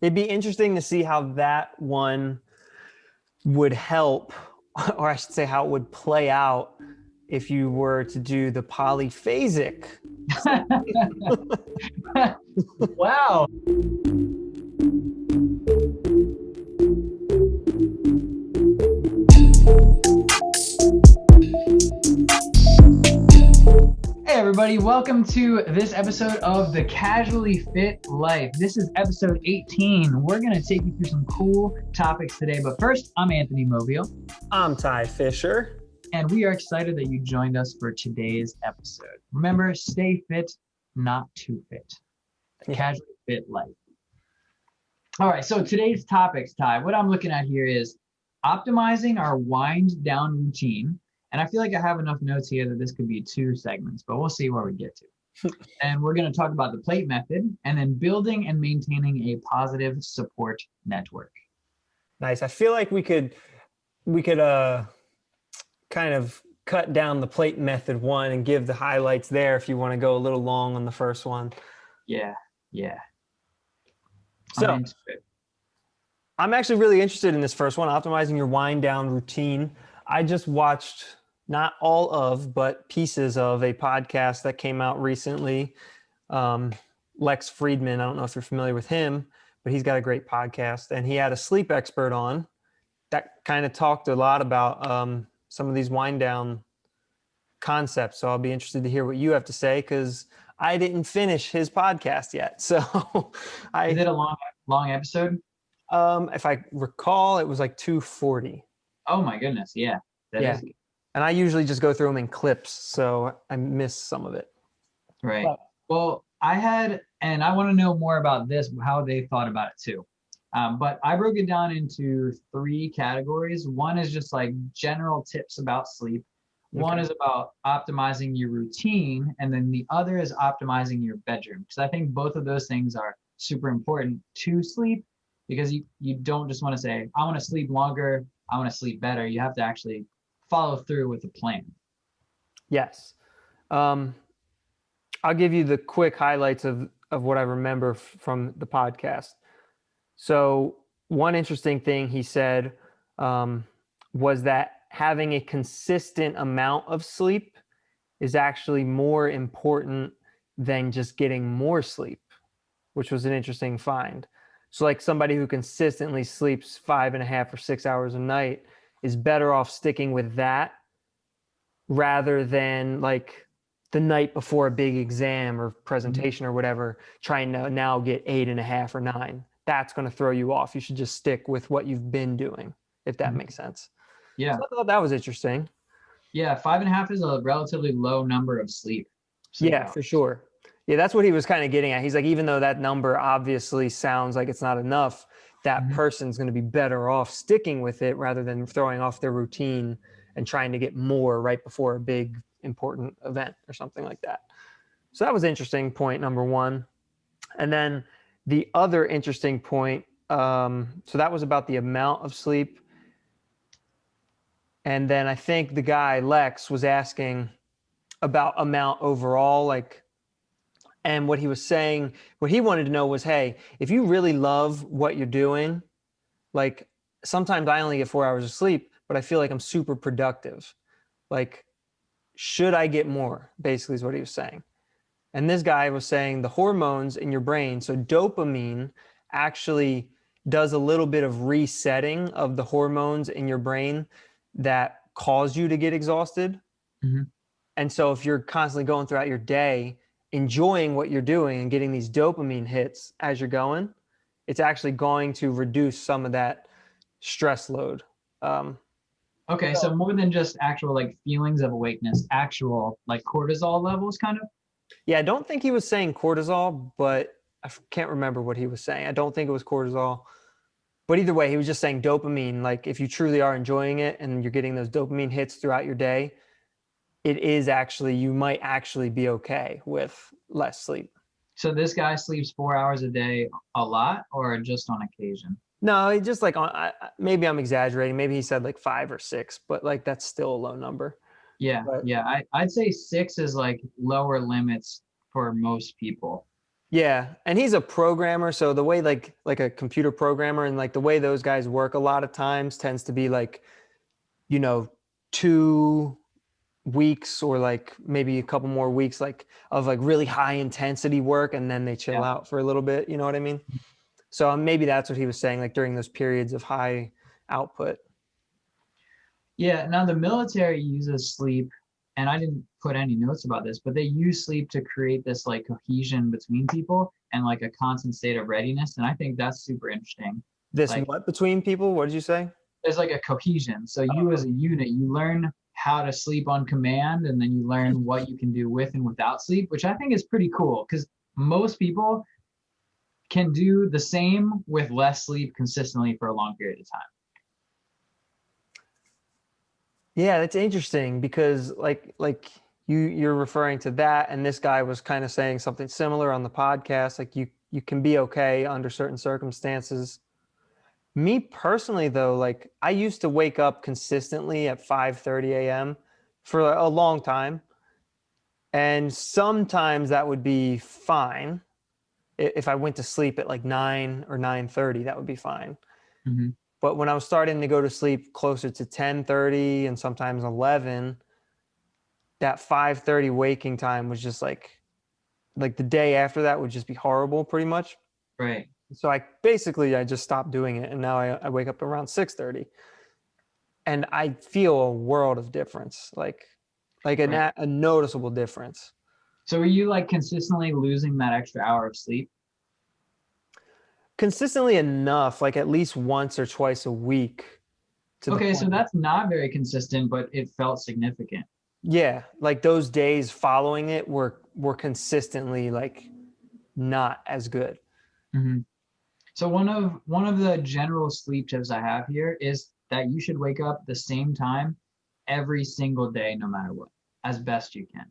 It'd be interesting to see how that one would help, or I should say how it would play out if you were to do the polyphasic. Wow. Hey everybody, welcome to this episode of the Casually Fit Life. This is episode 18. We're going to take you through some cool topics today, but first, I'm Anthony Mobile. I'm Ty Fischer. And we are excited that you joined us for today's episode. Remember, stay fit, not too fit. The Casually Fit Life. All right, so today's topics, Ty, what I'm looking at here is optimizing our wind down routine. And I feel like I have enough notes here that this could be 2 segments, but we'll see where we get to. And we're going to talk about the plate method and then building and maintaining a positive support network. Nice. I feel like we could kind of cut down the plate method one and give the highlights there if you want to go a little long on the first one. Yeah. So I'm actually really interested in this first one, optimizing your wind down routine. I just watched not all of, but pieces of a podcast that came out recently. Lex Friedman, I don't know if you're familiar with him, but he's got a great podcast, and he had a sleep expert on that kind of talked a lot about some of these wind down concepts. So I'll be interested to hear what you have to say, because I didn't finish his podcast yet. So Is it a long episode? If I recall, it was like 240. Oh my goodness. Yeah. That is. And I usually just go through them in clips, so I miss some of it. Right. Well, I want to know more about this, how they thought about it too. But I broke it down into 3 categories. One is just like general tips about sleep. One is about optimizing your routine. And then the other is optimizing your bedroom. Because I think both of those things are super important to sleep, because you don't just want to say, I want to sleep longer, I want to sleep better. You have to actually follow through with a plan. Yes. I'll give you the quick highlights of what I remember from the podcast. So one interesting thing he said was that having a consistent amount of sleep is actually more important than just getting more sleep, which was an interesting find. So like somebody who consistently sleeps 5.5 or 6 hours a night is better off sticking with that rather than like the night before a big exam or presentation or whatever, trying to now get 8.5 or 9. That's going to throw you off. You should just stick with what you've been doing, if that makes sense. Yeah. So I thought that was interesting. Yeah. 5.5 is a relatively low number of sleep Yeah, hours. for sure. Yeah, that's what he was kind of getting at. He's like, even though that number obviously sounds like it's not enough, that person's going to be better off sticking with it rather than throwing off their routine and trying to get more right before a big important event or something like that. So that was interesting, point number 1. And then the other interesting point, so that was about the amount of sleep. And then I think the guy, Lex, was asking about amount overall, and what he was saying, what he wanted to know was, hey, if you really love what you're doing, like sometimes I only get 4 hours of sleep, but I feel like I'm super productive. Like, should I get more? Basically is what he was saying. And this guy was saying the hormones in your brain, so dopamine actually does a little bit of resetting of the hormones in your brain that cause you to get exhausted. And so if you're constantly going throughout your day, enjoying what you're doing and getting these dopamine hits as you're going, it's actually going to reduce some of that stress load. Okay, so more than just actual like feelings of awakeness, actual like cortisol levels kind of? Yeah, I don't think he was saying cortisol, but I can't remember what he was saying. I don't think it was cortisol. But either way, he was just saying dopamine. Like if you truly are enjoying it and you're getting those dopamine hits throughout your day, it is actually, you might actually be okay with less sleep. So this guy sleeps 4 hours a day a lot or just on occasion? No, he just like maybe I'm exaggerating. Maybe he said like 5 or 6, but like that's still a low number. Yeah, But, I'd say 6 is like lower limits for most people. Yeah, and he's a programmer, so the way like a computer programmer and like the way those guys work a lot of times tends to be like, you know, 2 weeks or like maybe a couple more weeks like of like really high intensity work and then they chill Yeah. out for a little bit, you know what I mean? So maybe that's what he was saying, like during those periods of high output. Yeah. Now the military uses sleep, and I didn't put any notes about this, but they use sleep to create this like cohesion between people and like a constant state of readiness. And I think that's super interesting. This Like what between people? What did you say? there's like a cohesion. So you as a unit, you learn how to sleep on command, and then you learn what you can do with and without sleep, which I think is pretty cool because most people can do the same with less sleep consistently for a long period of time. Yeah, that's interesting because like you're referring to that and this guy was kind of saying something similar on the podcast, like you can be okay under certain circumstances. Me personally though, like I used to wake up consistently at 5:30 a.m. for a long time, and sometimes that would be fine. If I went to sleep at like 9 or 9:30, that would be fine. Mm-hmm. But when I was starting to go to sleep closer to 10:30 and sometimes 11, that 5:30 waking time was just like the day after that would just be horrible pretty much. Right. So I just stopped doing it and now I wake up around 6:30 and I feel a world of difference, like Right. a noticeable difference. So are you like consistently losing that extra hour of sleep? Consistently enough, like at least once or twice a week to the Okay, so point. that's not very consistent, but it felt significant. Yeah, like those days following it were consistently like not as good. Mm-hmm. So one of the general sleep tips I have here is that you should wake up the same time every single day, no matter what, as best you can.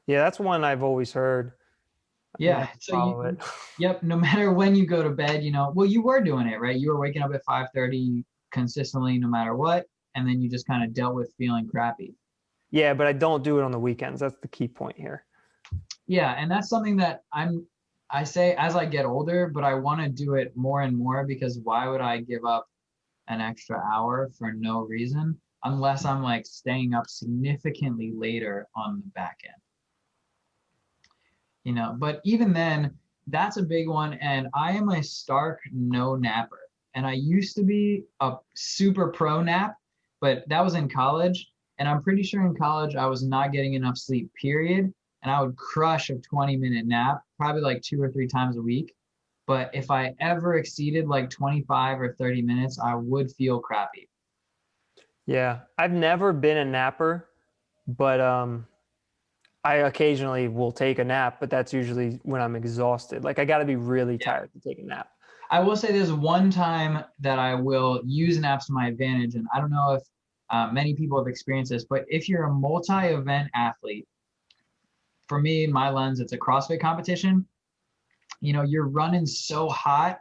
Yeah, that's one I've always heard. I'm gonna Yeah. have to So follow it. yep, no matter when you go to bed, well, you were doing it, right? You were waking up at 5:30 consistently, no matter what, and then you just kind of dealt with feeling crappy. Yeah, but I don't do it on the weekends. That's the key point here. Yeah, and that's something that I say as I get older, but I want to do it more and more because why would I give up an extra hour for no reason unless I'm like staying up significantly later on the back end? But even then, that's a big one. And I am a stark no napper. And I used to be a super pro nap, but that was in college. And I'm pretty sure in college I was not getting enough sleep, period. And I would crush a 20-minute nap, probably like 2 or 3 times a week. But if I ever exceeded like 25 or 30 minutes, I would feel crappy. Yeah, I've never been a napper, but I occasionally will take a nap, but that's usually when I'm exhausted. Like I got to be really Yeah. tired to take a nap. I will say there's one time that I will use naps to my advantage. And I don't know if many people have experienced this, but if you're a multi-event athlete, for me, in my lens, it's a CrossFit competition. You're running so hot,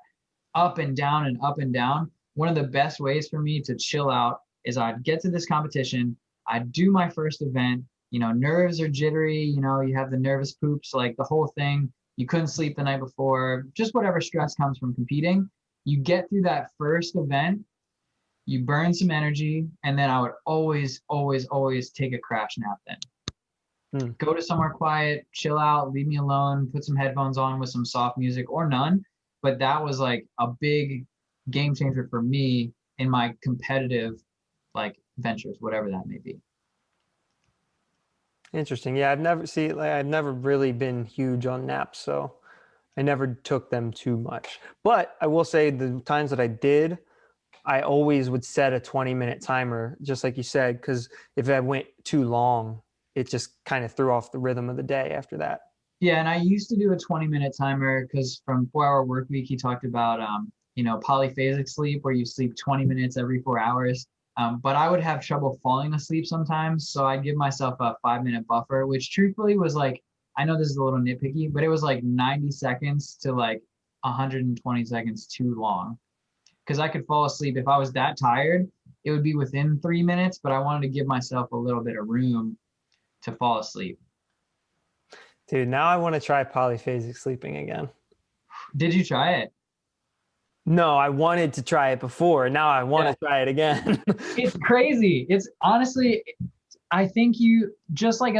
up and down and up and down. One of the best ways for me to chill out is I'd get to this competition, I'd do my first event, nerves are jittery, you have the nervous poops, like the whole thing. You couldn't sleep the night before, just whatever stress comes from competing. You get through that first event, you burn some energy, and then I would always, always, always take a crash nap then. Go to somewhere quiet, chill out, leave me alone, put some headphones on with some soft music or none. But that was like a big game changer for me in my competitive like ventures, whatever that may be. Interesting. Yeah, I've never really been huge on naps, so I never took them too much. But I will say the times that I did, I always would set a 20-minute timer, just like you said, because if I went too long, it just kind of threw off the rhythm of the day after that. Yeah, and I used to do a 20-minute timer because from 4 Hour Work Week, he talked about polyphasic sleep where you sleep 20 minutes every 4 hours. But I would have trouble falling asleep sometimes, so I'd give myself a 5-minute buffer, which truthfully was like, I know this is a little nitpicky, but it was like 90 seconds to like 120 seconds too long because I could fall asleep. If I was that tired, it would be within 3 minutes, but I wanted to give myself a little bit of room to fall asleep. Dude, now I want to try polyphasic sleeping again. Did you try it? No, I wanted to try it before. Now I want Yeah. to try it again. It's crazy. It's honestly, I think you just like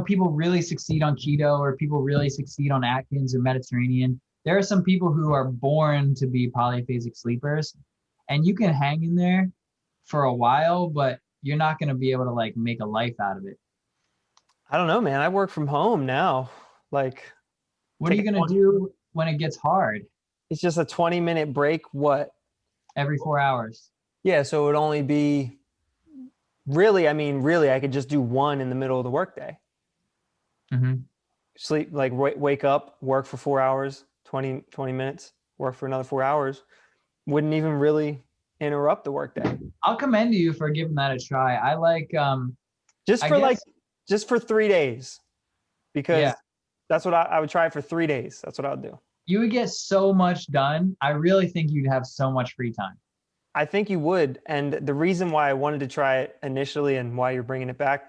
people really succeed on keto or people really succeed on Atkins or Mediterranean. There are some people who are born to be polyphasic sleepers, and you can hang in there for a while, but you're not going to be able to like make a life out of it. I don't know, man. I work from home now. Like, What are take you a going to 20, do when it gets hard it's just a 20-minute break. What? every 4 hours? Yeah, so it would only be really, I mean, really, I could just do one in the middle of the workday. Mm-hmm. Sleep, like wake up, work for 4 hours, 20 minutes, work for another 4 hours. Wouldn't even really interrupt the workday. I'll commend you for giving that a try. I like, Just I for like, guess, just for 3 days, yeah, because that's what I would try for 3 days. That's what I would do. you would get so much done. I really think you'd have so much free time. I think you would. And the reason why I wanted to try it initially and why you're bringing it back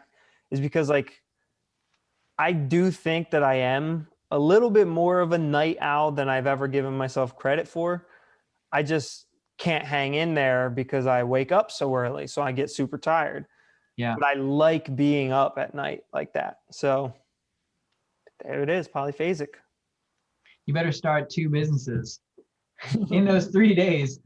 is because like I do think that I am a little bit more of a night owl than I've ever given myself credit for. I just can't hang in there because I wake up so early, so I get super tired. Yeah. But I like being up at night like that. So there it is, polyphasic. You better start two businesses in those 3 days.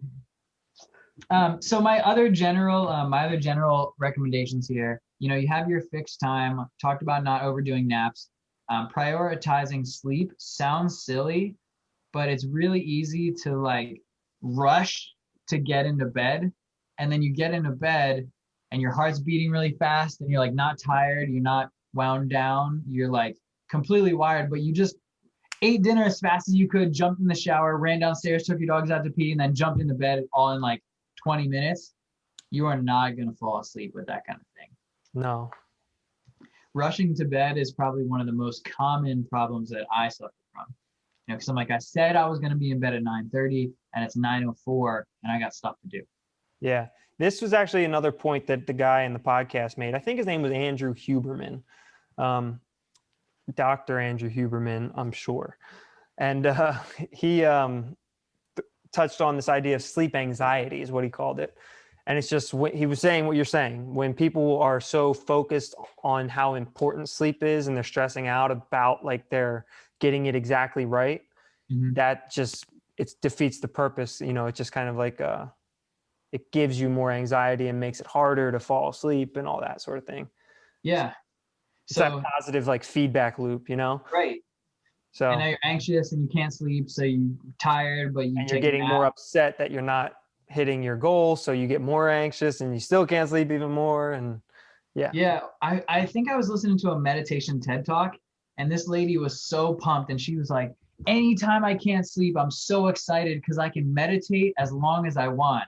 So my other general recommendations here, you have your fixed time, talked about not overdoing naps. Prioritizing sleep sounds silly, but it's really easy to like rush to get into bed. And then you get into bed and your heart's beating really fast and you're like not tired, you're not wound down, you're like completely wired, but you just ate dinner as fast as you could, jumped in the shower, ran downstairs, took your dogs out to pee, and then jumped into bed all in like 20 minutes. You are not going to fall asleep with that kind of thing. No. Rushing to bed is probably one of the most common problems that I suffer from. Because I'm like, I said I was going to be in bed at 9:30 and it's 9:04 and I got stuff to do. Yeah. This was actually another point that the guy in the podcast made. I think his name was Andrew Huberman. Dr. Andrew Huberman, I'm sure. And he touched on this idea of sleep anxiety is what he called it. And it's just, he was saying what you're saying. When people are so focused on how important sleep is and they're stressing out about like they're getting it exactly right, that just, it defeats the purpose. It's just kind of like, it gives you more anxiety and makes it harder to fall asleep and all that sort of thing. Yeah. It's that positive like feedback loop, Right. So and now you're anxious and you can't sleep, so you're tired, but and you're getting more upset that you're not hitting your goal, so you get more anxious and you still can't sleep even more. And yeah, I think I was listening to a meditation TED talk, and this lady was so pumped, and she was like, anytime I can't sleep, I'm so excited because I can meditate as long as I want.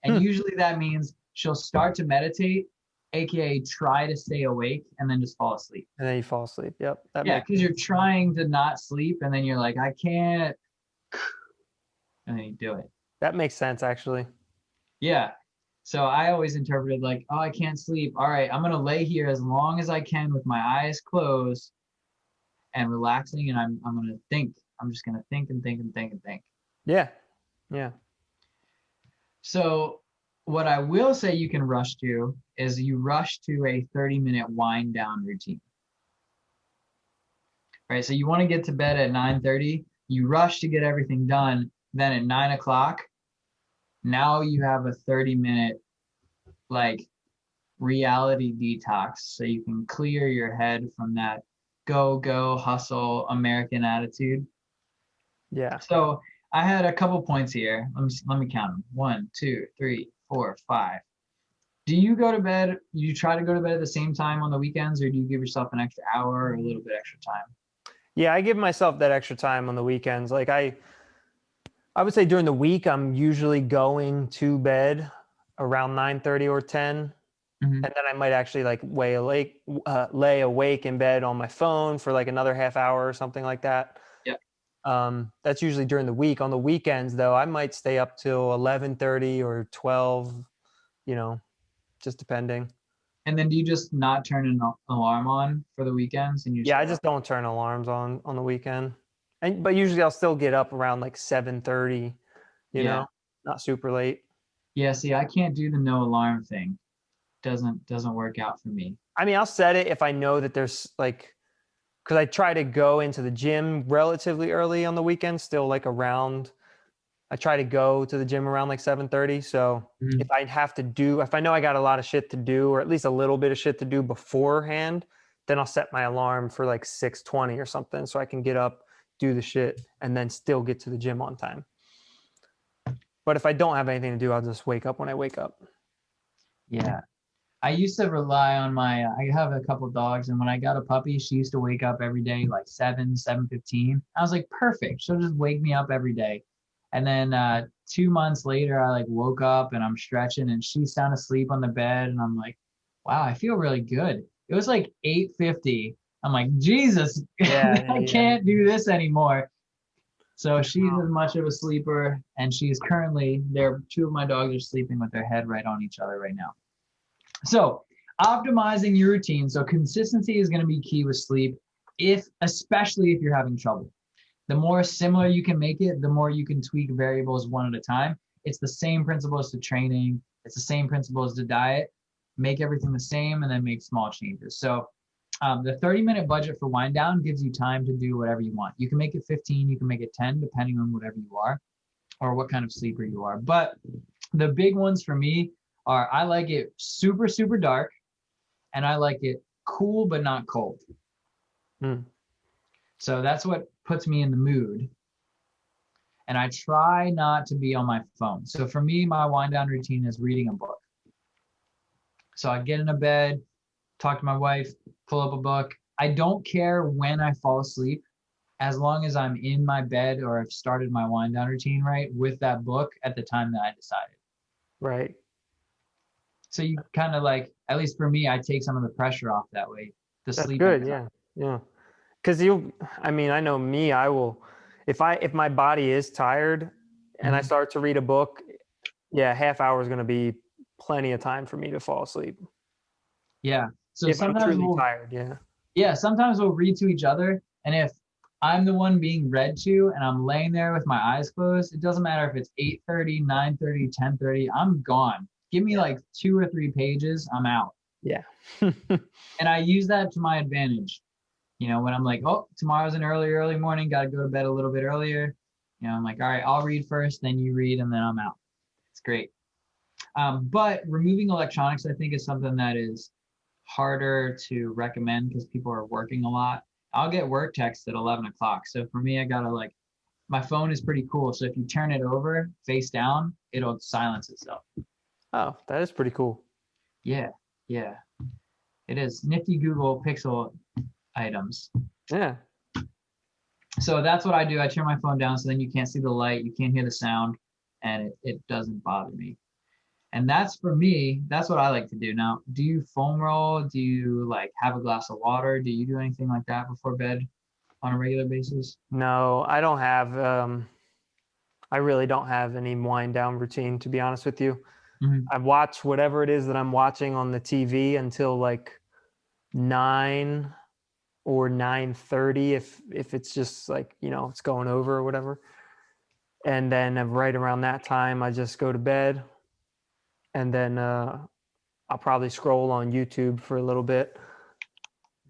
And usually that means she'll start to meditate, aka try to stay awake, and then just fall asleep. And then you fall asleep. Yep. Yeah, because you're trying to not sleep, and then you're like, I can't, and then you do it. That makes sense, actually. Yeah. So I always interpreted like, oh, I can't sleep. All right, I'm gonna lay here as long as I can with my eyes closed and relaxing, and I'm gonna think. I'm just gonna think and think and think and think. Yeah. Yeah. So what I will say you can rush to is you rush to a 30-minute wind down routine. Right. So you want to get to bed at 9:30, you rush to get everything done. Then at 9 o'clock, now you have a 30-minute like reality detox so you can clear your head from that go hustle American attitude. Yeah. So I had a couple points here. Let me count them. 1, 2, 3, 4, 5. Do you go to bed? You try to go to bed at the same time on the weekends, or do you give yourself an extra hour or a little bit extra time? Yeah, I give myself that extra time on the weekends. Like I would say during the week, I'm usually going to bed around 9:30 or 10. And then I might actually like lay awake in bed on my phone for like another half hour or something like that. Yeah. That's usually during the week. On the weekends, though, I might stay up till 11:30 or 12, just depending. And then do you just not turn an alarm on for the weekends and you just Yeah, I get just up? don't turn alarms on the weekend. But usually I'll still get up around like 7:30, you Yeah. know, not super late. Yeah, see, I can't do the no alarm thing. Doesn't work out for me. I mean, I'll set it if I know that there's like, because I try to go into the gym relatively early on the weekend, still like around, I try to go to the gym around like 7:30. So Mhm. if I know I got a lot of shit to do, or at least a little bit of shit to do beforehand, then I'll set my alarm for like 6:20 or something so I can get up, do the shit, and then still get to the gym on time. But if I don't have anything to do, I'll just wake up when I wake up. Yeah. I used to rely on I have a couple dogs, and when I got a puppy, she used to wake up every day like 7:15. I was like, perfect. She'll just wake me up every day. And then 2 months later, I like woke up and I'm stretching and she's sound asleep on the bed. And I'm like, wow, I feel really good. It was like 8:50. I'm like, Jesus, Yeah, I yeah, can't do this anymore. So yeah. she's as much of a sleeper, and she's currently there. Two of my dogs are sleeping with their head right on each other right now. So optimizing your routine. So consistency is going to be key with sleep, especially if you're having trouble. The more similar you can make it, the more you can tweak variables one at a time. It's the same principles to training. It's the same principles to diet. Make everything the same and then make small changes. So the 30-minute budget for wind down gives you time to do whatever you want. You can make it 15, you can make it 10, depending on whatever you are or what kind of sleeper you are. But the big ones for me are I like it super, super dark, and I like it cool but not cold. Hmm. So that's what puts me in the mood. And I try not to be on my phone. So for me, my wind down routine is reading a book. So I get in a bed, talk to my wife, pull up a book. I don't care when I fall asleep, as long as I'm in my bed or I've started my wind down routine right with that book at the time that I decided. Right. So you kind of like, at least for me, I take some of the pressure off that way. The That's sleeping good. is Yeah. Yeah. Because I mean, I know me, I will, if my body is tired and I Mhm. start to read a book, yeah, half hour is going to be plenty of time for me to fall asleep. Yeah. So If I'm sometimes truly we'll, tired. Yeah. yeah, sometimes we'll read to each other. And if I'm the one being read to and I'm laying there with my eyes closed, it doesn't matter if it's 8:30, 9:30, 10:30, I'm gone. Give me Yeah. like 2 or 3 pages, I'm out. Yeah. And I use that to my advantage. When I'm like, oh, tomorrow's an early morning, got to go to bed a little bit earlier. I'm like, all right, I'll read first, then you read, and then I'm out. It's great. But removing electronics, I think, is something that is harder to recommend because people are working a lot. I'll get work texts at 11 o'clock. So for me, I got to like, my phone is pretty cool. So if you turn it over face down, it'll silence itself. Oh, that is pretty cool. Yeah. Yeah. It is nifty Google Pixel items. Yeah. So that's what I do. I turn my phone down so then you can't see the light, you can't hear the sound, and it doesn't bother me. And that's for me, that's what I like to do. Now, do you foam roll? Do you like have a glass of water? Do you do anything like that before bed on a regular basis? No, I don't have, I really don't have any wind down routine, to be honest with you. Mhm. I watch whatever it is that I'm watching on the TV until like 9 or 9:30 if it's just like, it's going over or whatever. And then right around that time I just go to bed, and then I'll probably scroll on YouTube for a little bit,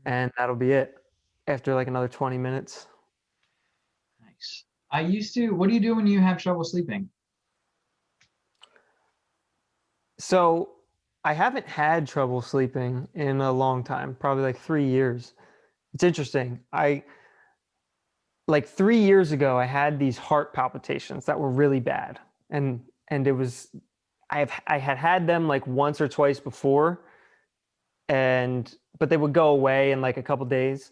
and that'll be it after like another 20 minutes. Nice. What do you do when you have trouble sleeping? So I haven't had trouble sleeping in a long time, probably like 3 years. It's interesting. I like 3 years ago, I had these heart palpitations that were really bad, and it was I had them like once or twice before, but they would go away in like a couple days,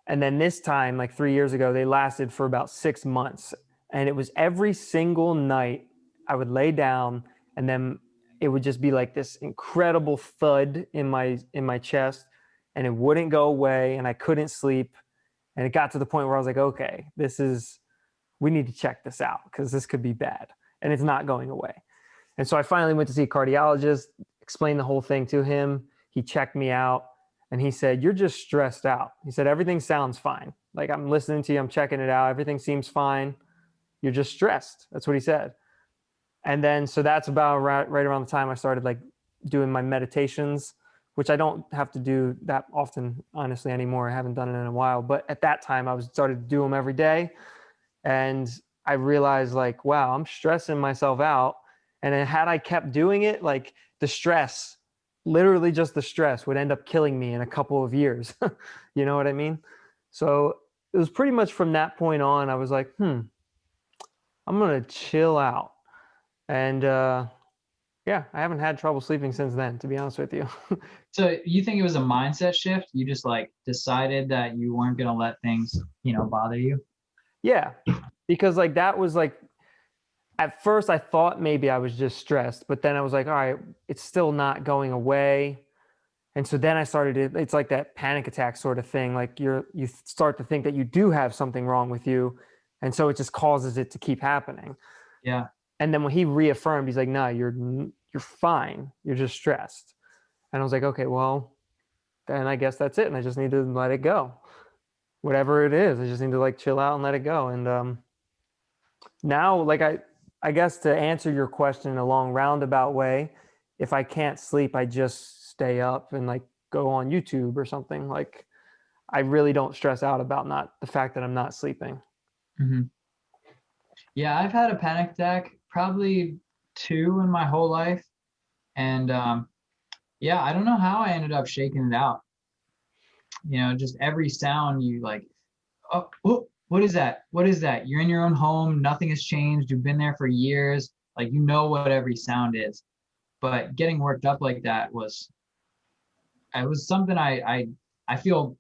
and then this time, like 3 years ago, they lasted for about 6 months, and it was every single night I would lay down, and then it would just be like this incredible thud in my chest, and it wouldn't go away, and I couldn't sleep. And it got to the point where I was like, okay, we need to check this out because this could be bad and it's not going away. And so I finally went to see a cardiologist, explained the whole thing to him. he checked me out, and he said, "You're just stressed out." He said, "Everything sounds fine. Like, I'm listening to you, I'm checking it out. Everything seems fine. You're just stressed." That's what he said. And then, so that's about right around the time I started like doing my meditations, which I don't have to do that often, honestly, anymore. I haven't done it in a while. But at that time, I was started to do them every day. And I realized, like, wow, I'm stressing myself out. And then had I kept doing it, like, the stress, literally just the stress, would end up killing me in a couple of years. You know what I mean? So it was pretty much from that point on, I was like, I'm going to chill out. And yeah, I haven't had trouble sleeping since then, to be honest with you. So you think it was a mindset shift? You just like decided that you weren't going to let things, bother you? Yeah, because like that was like, at first I thought maybe I was just stressed, but then I was like, all right, it's still not going away. And so then I started it's like that panic attack sort of thing. Like you start to think that you do have something wrong with you. And so it just causes it to keep happening. Yeah. And then when he reaffirmed, he's like, no, you're fine. You're just stressed. And I was like, okay, well, then I guess that's it. And I just need to let it go. Whatever it is, I just need to like chill out and let it go. And now, like I guess to answer your question in a long roundabout way, if I can't sleep, I just stay up and like go on YouTube or something. Like I really don't stress out about not the fact that I'm not sleeping. hmm Yeah, I've had a panic attack, probably two in my whole life. And yeah, I don't know how I ended up shaking it out. Just every sound you like, oh, what is that? What is that? You're in your own home, nothing has changed. You've been there for years. Like what every sound is. But getting worked up like that was it was something I feel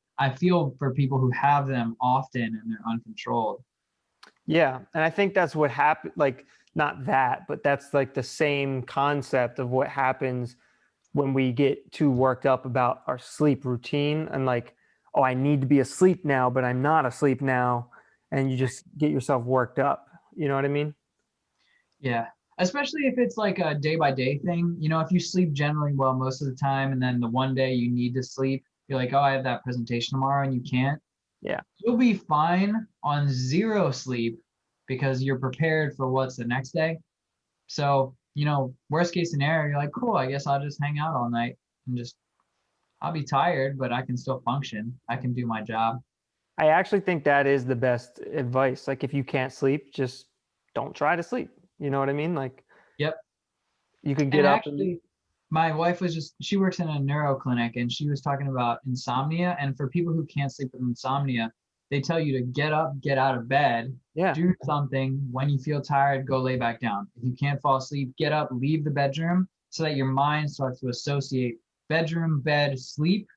for people who have them often and they're uncontrolled. Yeah. And I think that's what happened. Like, not that, but that's like the same concept of what happens when we get too worked up about our sleep routine and like, oh, I need to be asleep now, but I'm not asleep now. And you just get yourself worked up. You know what I mean? Yeah. Especially if it's like a day by day thing. If you sleep generally well most of the time and then the one day you need to sleep, you're like, oh, I have that presentation tomorrow and you can't. Yeah. You'll be fine on zero sleep because you're prepared for what's the next day. So, worst case scenario, you're like, cool, I guess I'll just hang out all night and I'll be tired, but I can still function. I can do my job. I actually think that is the best advice. Like, if you can't sleep, just don't try to sleep. You know what I mean? Like, Yep. you could get And up and actually, my wife she works in a neuro clinic and she was talking about insomnia. And for people who can't sleep with insomnia, they tell you to get up, get out of bed, yeah, do something. When you feel tired, go lay back down. If you can't fall asleep, get up, leave the bedroom so that your mind starts to associate bedroom, bed, sleep,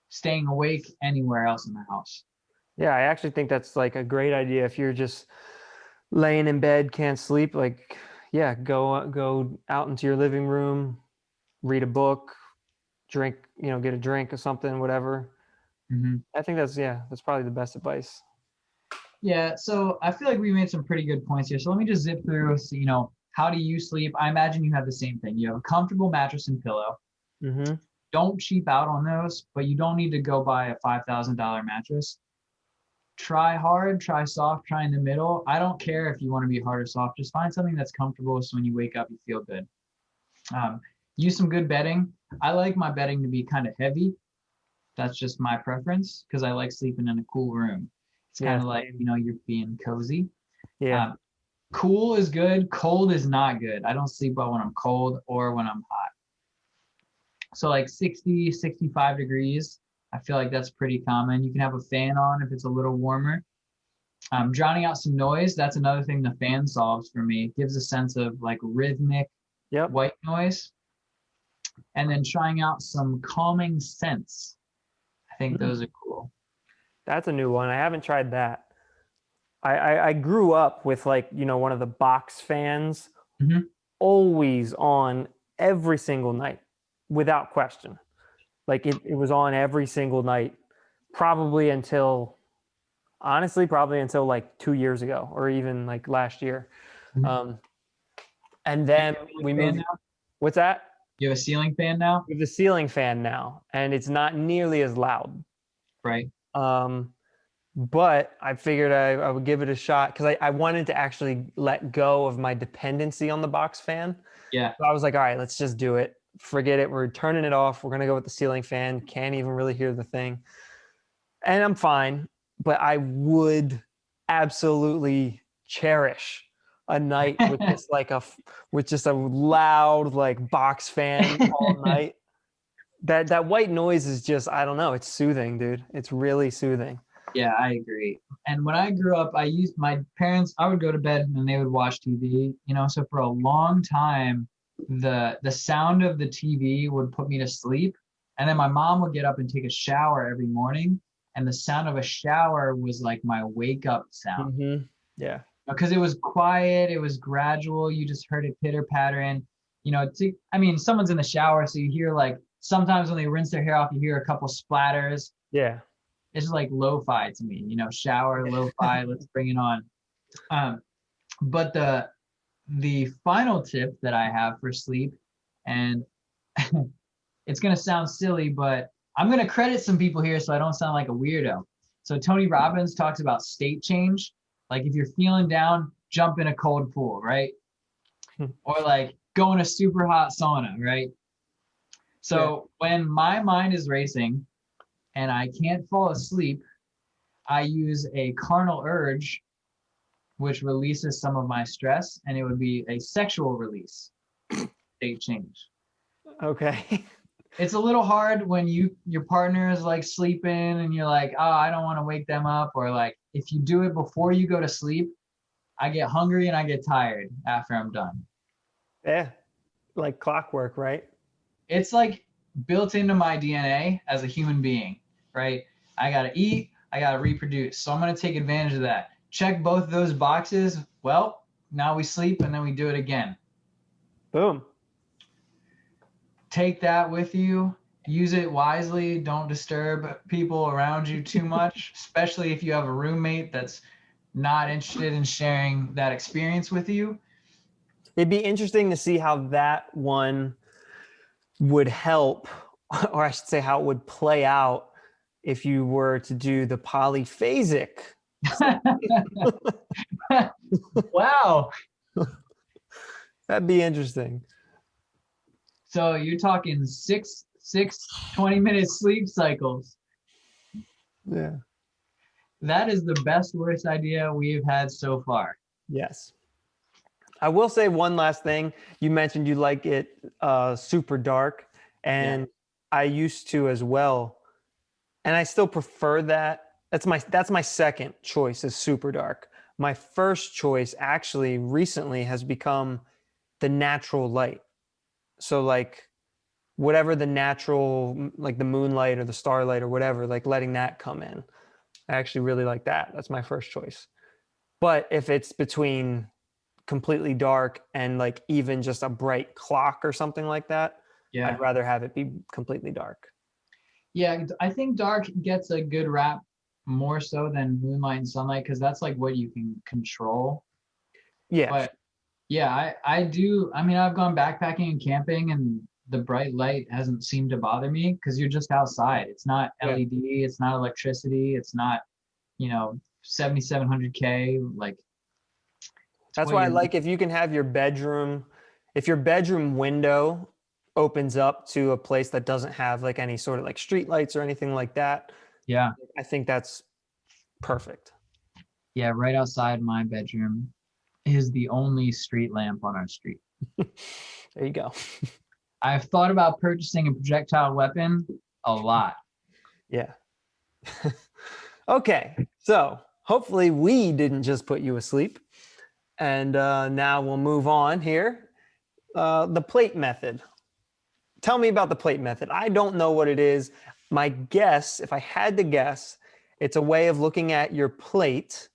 staying awake anywhere else in the house. yeah. I actually think that's like a great idea. If you're just laying in bed, can't sleep, like, yeah, go out into your living room, read a book, drink, get a drink or something, whatever. hmm I think that's probably the best advice. Yeah, so I feel like we made some pretty good points here. So let me just zip through. So, how do you sleep? I imagine you have the same thing. You have a comfortable mattress and pillow. Mm-hmm. Don't cheap out on those, but you don't need to go buy a $5,000 mattress. Try hard, try soft, try in the middle. I don't care if you want to be hard or soft. Just find something that's comfortable so when you wake up, you feel good. Um, Use some good bedding. I like my bedding to be kind of heavy. That's just my preference because I like sleeping in a cool room. It's kind Yeah, of like, same. you're being cozy. Yeah. Um, cool is good. Cold is not good. I don't sleep well when I'm cold or when I'm hot. So like 60, 65 degrees, I feel like that's pretty common. You can have a fan on if it's a little warmer. Drowning out some noise, that's another thing the fan solves for me. It gives a sense of like rhythmic Yep. white noise. And then trying out some calming scents. I think Mm. those are cool. That's a new one. I haven't tried that. I grew up with like, one of the box fans hmm always on every single night without question. Like it was on every single night, probably until honestly, probably until like 2 years ago or even like last year. hmm Um, and Do you then have we a fan moved. now? What's that? You have a ceiling fan now? We have the ceiling fan now, and it's not nearly as loud. Right. But I figured I would give it a shot because I wanted to actually let go of my dependency on the box fan. Yeah. So I was like, all right, let's just do it. Forget it. We're turning it off. We're going to go with the ceiling fan. Can't even really hear the thing. And I'm fine. But I would absolutely cherish a night with just a loud like box fan all night. That white noise is just, I don't know, it's soothing, dude. It's really soothing. Yeah, I agree. And when I grew up, I used my parents, I would go to bed and they would watch TV, you know, so for a long time, the sound of the TV would put me to sleep. And then my mom would get up and take a shower every morning. And the sound of a shower was like my wake up sound. Mm-hmm. Yeah. Because it was quiet, it was gradual, you just heard it pitter patter. And, you know, I mean, someone's in the shower, so you hear like sometimes when they rinse their hair off, you hear a couple splatters. Yeah. It's just like lo-fi to me, you know, shower, lo-fi, let's bring it on. But the final tip that I have for sleep, and it's gonna sound silly, but I'm gonna credit some people here so I don't sound like a weirdo. So Tony Robbins talks about state change. Like if you're feeling down, jump in a cold pool, right? Or like go in a super hot sauna, right? So when my mind is racing and I can't fall asleep, I use a carnal urge, which releases some of my stress, and it would be a sexual release, state change. Okay. It's a little hard when your partner is like sleeping and you're like, oh, I don't want to wake them up. Or like if you do it before you go to sleep, I get hungry and I get tired after I'm done. Yeah. Like clockwork, right? It's like built into my DNA as a human being, right? I got to eat, I got to reproduce. So I'm going to take advantage of that. Check both of those boxes. Well, now we sleep and then we do it again. Boom. Take that with you. Use it wisely. Don't disturb people around you too much, especially if you have a roommate that's not interested in sharing that experience with you. It'd be interesting to see how that one would help, or I should say how it would play out if you were to do the polyphasic. Wow. That'd be interesting. So you're talking six 20-minute sleep cycles. Yeah. That is the best, worst idea we've had so far. Yes. I will say one last thing. You mentioned you like it super dark, and I used to as well. And I still prefer that. That's my second choice is super dark. My first choice actually recently has become the natural light. So like whatever the natural, like the moonlight or the starlight or whatever, like letting that come in. I actually really like that. That's my first choice. But if it's between completely dark and like even just a bright clock or something like that, I'd rather have it be completely dark. Yeah, I think dark gets a good rap more so than moonlight and sunlight because that's like what you can control. Yeah. But yeah, I do. I mean, I've gone backpacking and camping and the bright light hasn't seemed to bother me because you're just outside. It's not LED, it's not electricity, it's not, 7700K. Like that's why I like if you can have your bedroom, if your bedroom window opens up to a place that doesn't have like any sort of like street lights or anything like that. Yeah. I think that's perfect. Yeah, right outside my bedroom is the only street lamp on our street. There you go. I've thought about purchasing a projectile weapon a lot. Yeah. Okay, so hopefully we didn't just put you asleep. And now we'll move on here. The plate method. Tell me about the plate method. I don't know what it is. My guess, if I had to guess, it's a way of looking at your plate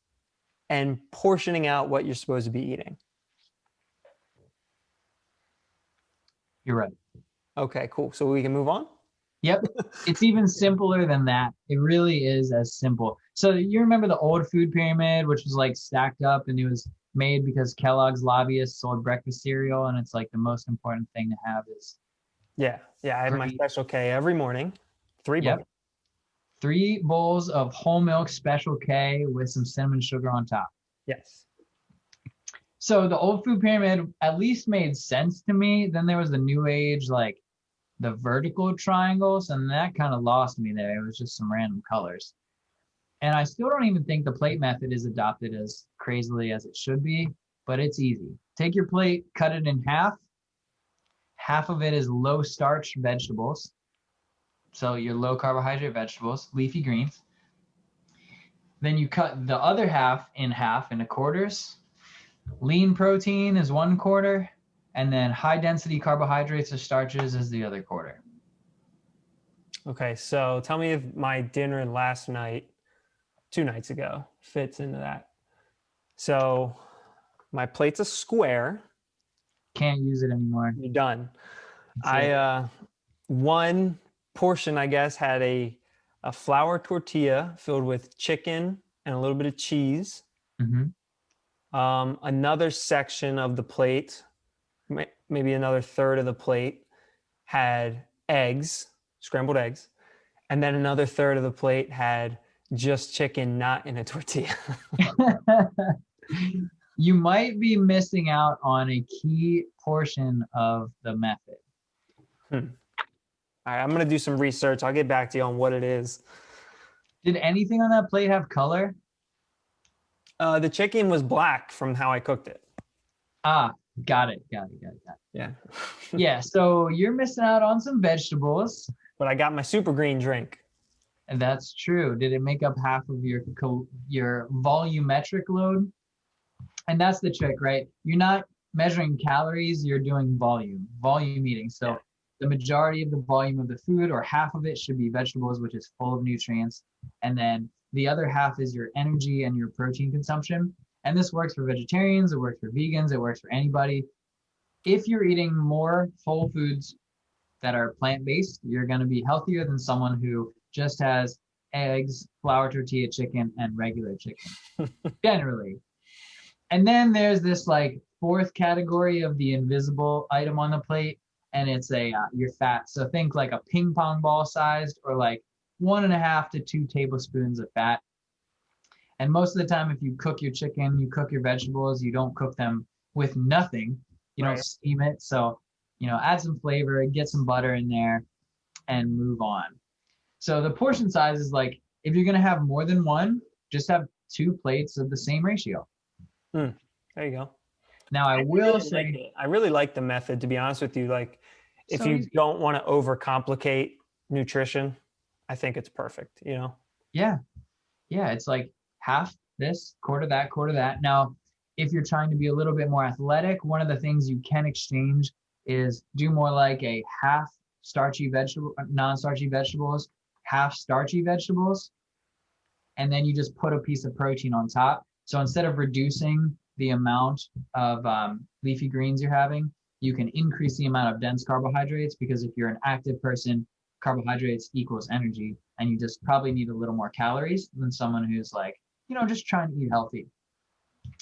and portioning out what you're supposed to be eating. You're right. Okay, cool. So we can move on? Yep. It's even simpler than that. It really is as simple. So you remember the old food pyramid, which was like stacked up and it was made because Kellogg's lobbyists sold breakfast cereal. And it's like the most important thing to have is Yeah. Yeah. I have my Three. Special K every morning. 3 bowls. Yep. 3 bowls of whole milk Special K with some cinnamon sugar on top. Yes. So the old food pyramid at least made sense to me. Then there was the new age, like the vertical triangles, and that kind of lost me there. It was just some random colors. And I still don't even think the plate method is adopted as crazily as it should be, but it's easy. Take your plate, cut it in half. Half of it is low starch vegetables. So your low carbohydrate vegetables, leafy greens. Then you cut the other half into quarters. Lean protein is 1/4, and then high density carbohydrates or starches is the other quarter. Okay. So tell me if my dinner last night, 2 nights ago, fits into that. So my plate's a square. Can't use it anymore. You're done. That's it. One portion, I guess, had a flour tortilla filled with chicken and a little bit of cheese. Mhm. Another section of the plate, maybe another third of the plate, had eggs, scrambled eggs. And then another third of the plate had just chicken, not in a tortilla. You might be missing out on a key portion of the method. All right, I'm going to do some research. I'll get back to you on what it is. Did anything on that plate have color? The chicken was black from how I cooked it. Ah, got it. Yeah. Yeah, so you're missing out on some vegetables. But I got my super green drink. And that's true. Did it make up half of your volumetric load? And that's the trick, right? You're not measuring calories, you're doing volume eating. So Yeah. the majority of the volume of the food, or half of it, should be vegetables, which is full of nutrients. And then the other half is your energy and your protein consumption. And this works for vegetarians, it works for vegans, it works for anybody. If you're eating more whole foods that are plant-based, you're going to be healthier than someone who just has eggs, flour tortilla chicken, and regular chicken, generally. And then there's this like fourth category of the invisible item on the plate, and it's your fat. So think like a ping pong ball sized, or like 1.5 to 2 tablespoons of fat. And most of the time, if you cook your chicken, you cook your vegetables, you don't cook them with nothing. You don't steam it. So, add some flavor, get some butter in there, and move on. So the portion size is like, if you're going to have more than one, just have 2 plates of the same ratio. There you go. Now I will say, I really like the method, to be honest with you. Like, if you don't want to overcomplicate nutrition, I think it's perfect, Yeah. It's like half this, quarter that. Now, if you're trying to be a little bit more athletic, one of the things you can exchange is do more like a half non-starchy vegetables, half starchy vegetables, and then you just put a piece of protein on top. So instead of reducing the amount of leafy greens you're having, you can increase the amount of dense carbohydrates, because if you're an active person, carbohydrates equals energy, and you just probably need a little more calories than someone who's like, just trying to eat healthy.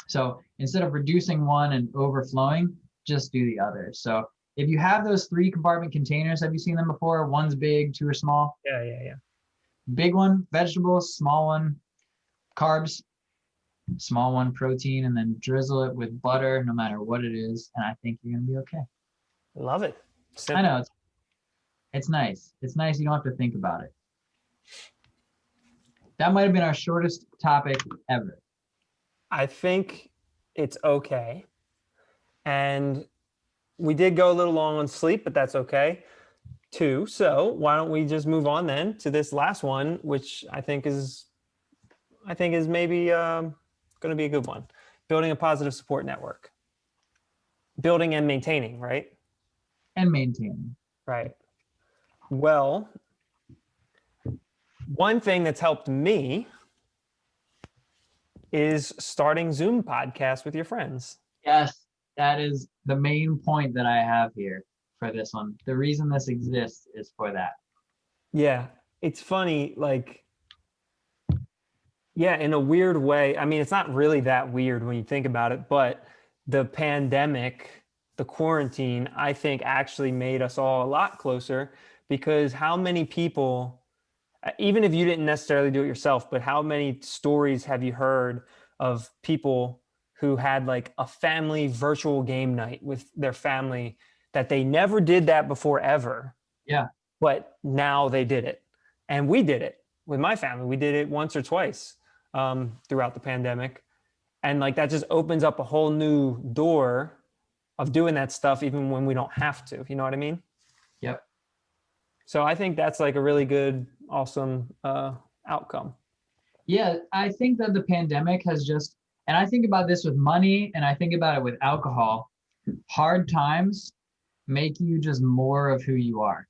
So instead of reducing one and overflowing, just do the other. So if you have those 3 compartment containers, have you seen them before? One's big, 2 are small. Yeah. Big one, vegetables; small one, carbs; small one, protein, and then drizzle it with butter, no matter what it is. And I think you're going to be okay. Love it. Simple. I know. It's nice. It's nice. You don't have to think about it. That might have been our shortest topic ever. I think it's okay. And we did go a little long on sleep, but that's okay too. So why don't we just move on then to this last one, which I think is maybe going to be a good one. Building a positive support network. Building and maintaining, right? And maintaining. Right. Well, one thing that's helped me is starting Zoom podcasts with your friends. Yes, that is the main point that I have here for this one. The reason this exists is for that. Yeah, it's funny, like, yeah, in a weird way. I mean, it's not really that weird when you think about it, but the the quarantine, I think actually made us all a lot closer, because how many people, even if you didn't necessarily do it yourself, but how many stories have you heard of people who had like a family virtual game night with their family that they never did that before ever, Yeah. but now they did it. And we did it with my family. We did it once or twice throughout the pandemic. And like that just opens up a whole new door of doing that stuff even when we don't have to. You know what I mean? Yep. So I think that's like a really good, awesome outcome. Yeah, I think that the pandemic has just, and I think about this with money and I think about it with alcohol. Hard times make you just more of who you are.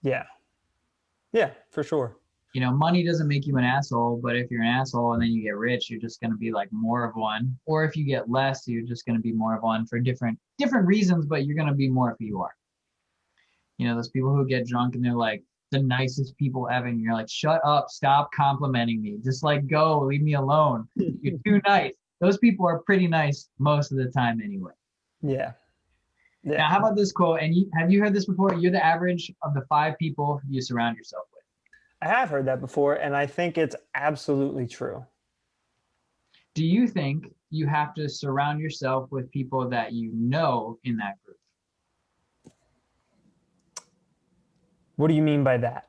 Yeah. Yeah, for sure. You know, money doesn't make you an asshole, but if you're an asshole and then you get rich, you're just going to be like more of one. Or if you get less, you're just going to be more of one for different reasons, but you're going to be more of who you are. You know, those people who get drunk and they're like the nicest people ever, and you're like, shut up, stop complimenting me. Just like go, leave me alone. You're too nice. Those people are pretty nice most of the time anyway. Yeah. Now, Yeah. how about this quote? And have you heard this before? You're the average of the 5 people you surround yourself with. I have heard that before, and I think it's absolutely true. Do you think you have to surround yourself with people that you know in that group? What do you mean by that?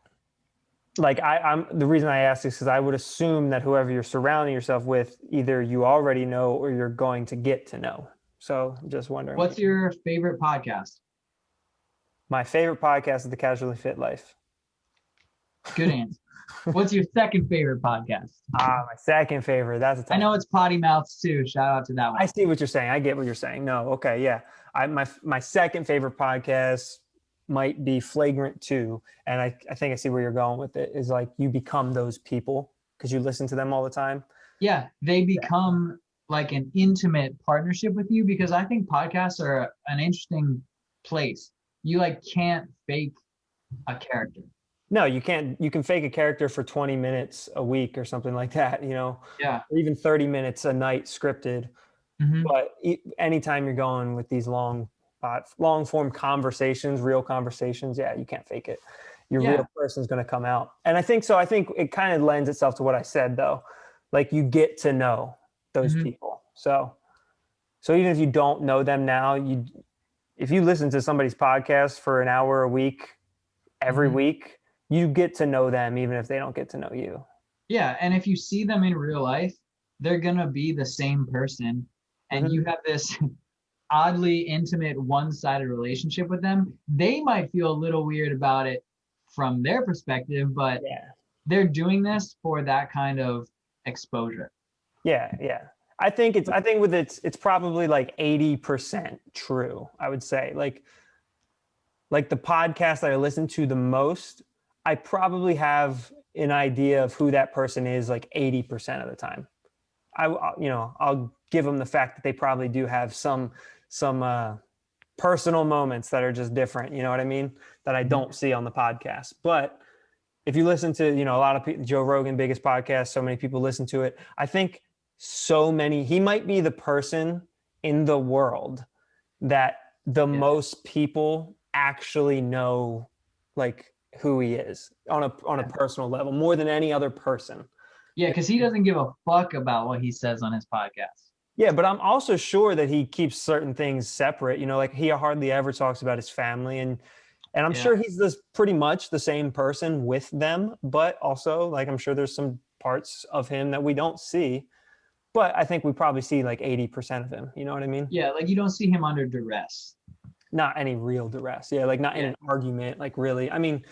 Like I'm the reason I ask is because I would assume that whoever you're surrounding yourself with, either you already know or you're going to get to know. So just wondering. What's your favorite podcast? My favorite podcast is the Casually Fit Life. Good answer. What's your second favorite podcast? My second favorite. That's a tough I know it's Potty Mouths too. Shout out to that one. I see what you're saying. I get what you're saying. No, okay, yeah. My second favorite podcast might be Flagrant 2, and I think I see where you're going with it. Is like you become those people because you listen to them all the time. Yeah, they become like an intimate partnership with you, because I think podcasts are an interesting place. You like can't fake a character. No, you can't. You can fake a character for 20 minutes a week or something like that, Yeah. or even 30 minutes a night scripted. Mm-hmm. But anytime you're going with these long form conversations, real conversations, yeah, you can't fake it. Your real person's going to come out. And I think so. I think it kind of lends itself to what I said, though. Like you get to know those people. So even if you don't know them now, if you listen to somebody's podcast for an hour a week, every week, you get to know them, even if they don't get to know you. Yeah. And if you see them in real life, they're going to be the same person. And you have this oddly intimate one-sided relationship with them. They might feel a little weird about it from their perspective, but they're doing this for that kind of exposure. Yeah. I think with it's probably like 80% true, I would say. Like the podcast that I listen to the most, I probably have an idea of who that person is like 80% of the time. I'll give them the fact that they probably do have some personal moments that are just different, you know what I mean, that I don't see on the podcast. But if you listen to, a lot of people, Joe Rogan, biggest podcast, so many people listen to it. I think he might be the person in the world that the most people actually know, like who he is on a personal level, more than any other person. Yeah, because he doesn't give a fuck about what he says on his podcast. Yeah, but I'm also sure that he keeps certain things separate. Like he hardly ever talks about his family, and I'm sure he's pretty much the same person with them. But also, like I'm sure there's some parts of him that we don't see. But I think we probably see like 80% of him. You know what I mean? Yeah, like you don't see him under duress. Not any real duress. Yeah, like not in an argument. Like really, I mean.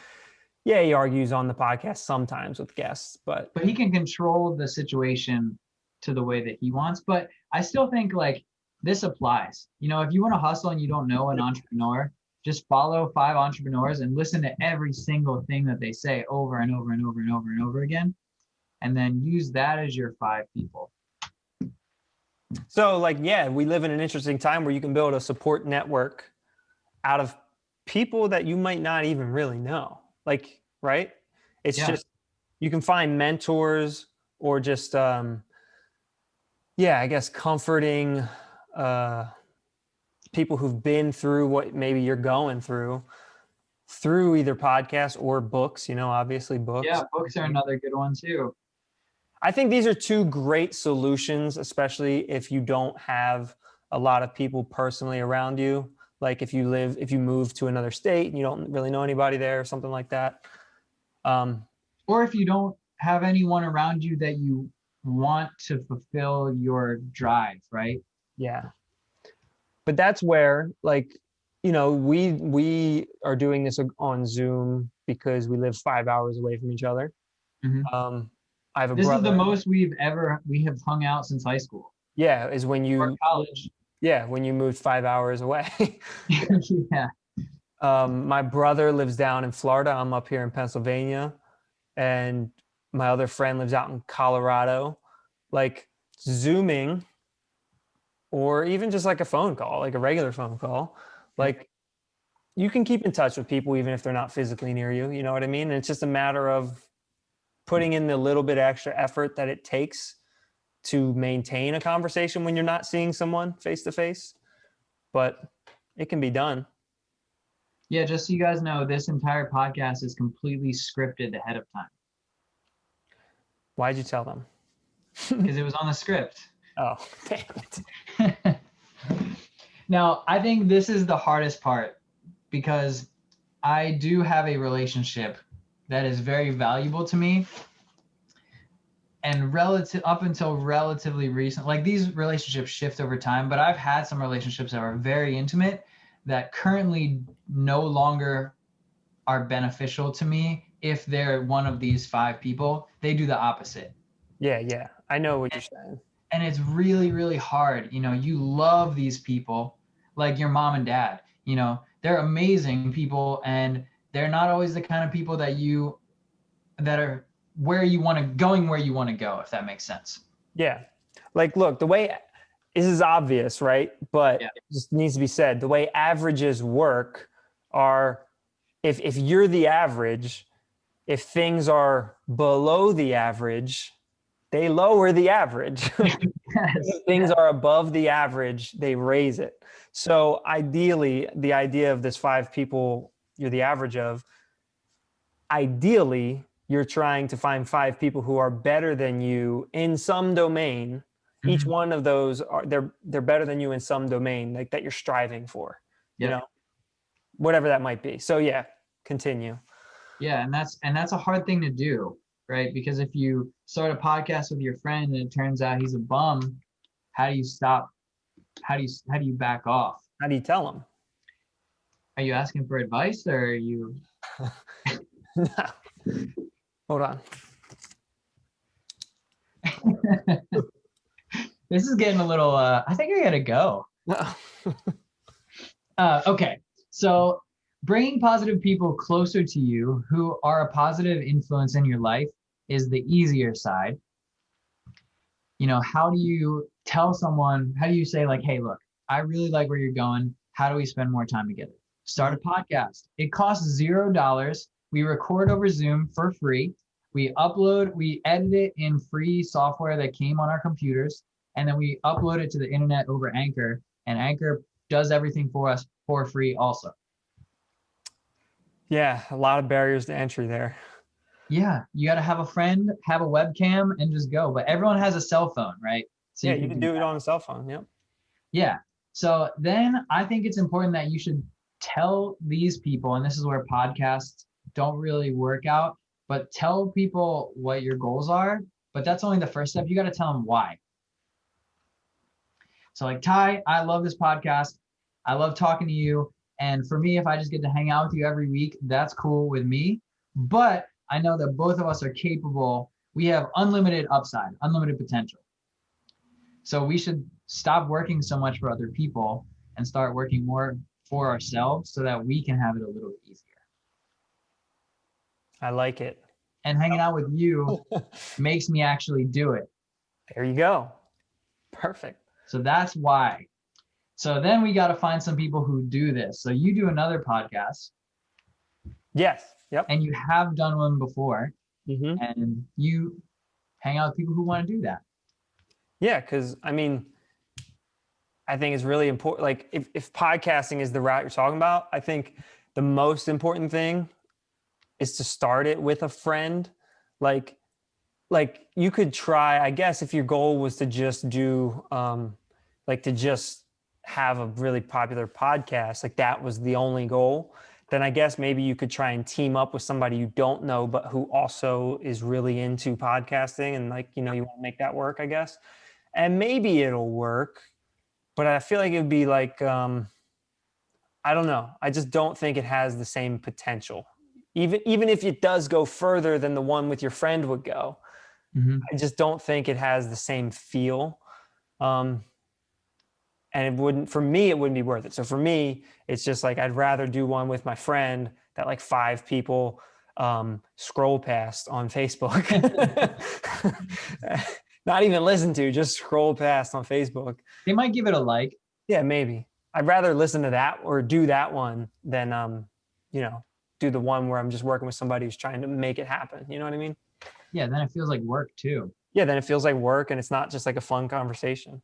Yeah, he argues on the podcast sometimes with guests, but he can control the situation to the way that he wants. But I still think like this applies. If you want to hustle and you don't know an entrepreneur, just follow 5 entrepreneurs and listen to every single thing that they say over and over and over and over and over again, and then use that as your 5 people. So we live in an interesting time where you can build a support network out of people that you might not even really know. Right? It's just, you can find mentors or just, I guess comforting, people who've been through what maybe you're going through either podcasts or books, obviously books. Yeah, books are another good one too. I think these are two great solutions, especially if you don't have a lot of people personally around you. Like if you move to another state and you don't really know anybody there or something like that. Or if you don't have anyone around you that you want to fulfill your drive, right? Yeah. But that's where, like, we are doing this on Zoom because we live 5 hours away from each other. Mm-hmm. I have a This brother. is the most we have hung out since high school. Yeah, is when you or college. Yeah, when you moved 5 hours away. Yeah. My brother lives down in Florida. I'm up here in Pennsylvania, and my other friend lives out in Colorado. Like Zooming, or even just like a phone call, like a regular phone call, like you can keep in touch with people even if they're not physically near you. You know what I mean? And it's just a matter of putting in the little bit extra effort that it takes to maintain a conversation when you're not seeing someone face to face. But it can be done. Yeah, just so you guys know, this entire podcast is completely scripted ahead of time. Why'd you tell them? Because it was on the script. Oh, damn it. Now, I think this is the hardest part because I do have a relationship that is very valuable to me. And up until relatively recent, like these relationships shift over time, but I've had some relationships that were very intimate that currently no longer are beneficial to me. If they're one of these 5 people, they do the opposite. Yeah. I know what you're saying. And it's really, really hard. You love these people like your mom and dad, they're amazing people, and they're not always the kind of people that are where you want to go, if that makes sense. Yeah. Like, look, the way this is obvious, right? But it just needs to be said. The way averages work are if you're the average, if things are below the average, they lower the average. If things are above the average, they raise it. So ideally, the idea of this 5 people you're the average of, ideally, you're trying to find 5 people who are better than you in some domain. Mm-hmm. Each one of those they're better than you in some domain, like that you're striving for, whatever that might be. So yeah, continue. Yeah, and that's a hard thing to do, right? Because if you start a podcast with your friend and it turns out he's a bum, how do you stop? How do you back off? How do you tell him? Are you asking for advice, or are you? No. Hold on. This is getting a little. I think I gotta go. Okay, so bringing positive people closer to you who are a positive influence in your life is the easier side. How do you tell someone? How do you say, like, hey, look, I really like where you're going. How do we spend more time together? Start a podcast. It costs $0. We record over Zoom for free. We edit it in free software that came on our computers, and then we upload it to the internet over Anchor, and Anchor does everything for us for free also. Yeah, a lot of barriers to entry there. Yeah, you got to have a friend, have a webcam, and just go. But everyone has a cell phone, right? So yeah, you can do it on a cell phone. Yep. Yeah. So then I think it's important that you should tell these people, and this is where podcasts don't really work out, but tell people what your goals are. But that's only the first step. You got to tell them why. So like, Ty, I love this podcast. I love talking to you. And for me, if I just get to hang out with you every week, that's cool with me. But I know that both of us are capable. We have unlimited upside, unlimited potential. So we should stop working so much for other people and start working more for ourselves so that we can have it a little bit easier. I like it. And hanging out with you makes me actually do it. There you go. Perfect. So that's why. So then we got to find some people who do this. So you do another podcast. Yes. Yep. And you have done one before. Mm-hmm. And you hang out with people who want to do that. Yeah, because I I think it's really important. Like if podcasting is the route you're talking about, I think the most important thing is to start it with a friend. Like you could try, I guess, if your goal was to just do, like to just have a really popular podcast, like that was the only goal, then I guess maybe you could try and team up with somebody you don't know, but who also is really into podcasting and like, you want to make that work, I guess. And maybe it'll work, but I feel like it would be like, I don't know. I just don't think it has the same potential. Even if it does go further than the one with your friend would go, I just don't think it has the same feel. And it wouldn't, for me, it wouldn't be worth it. So for me, it's just like, I'd rather do one with my friend that like 5 people scroll past on Facebook. Not even listen to, just scroll past on Facebook. They might give it a like. Yeah, maybe. I'd rather listen to that or do that one than, do the one where I'm just working with somebody who's trying to make it happen. You know what I mean? Yeah, then it feels like work too. Yeah, then it feels like work and it's not just like a fun conversation.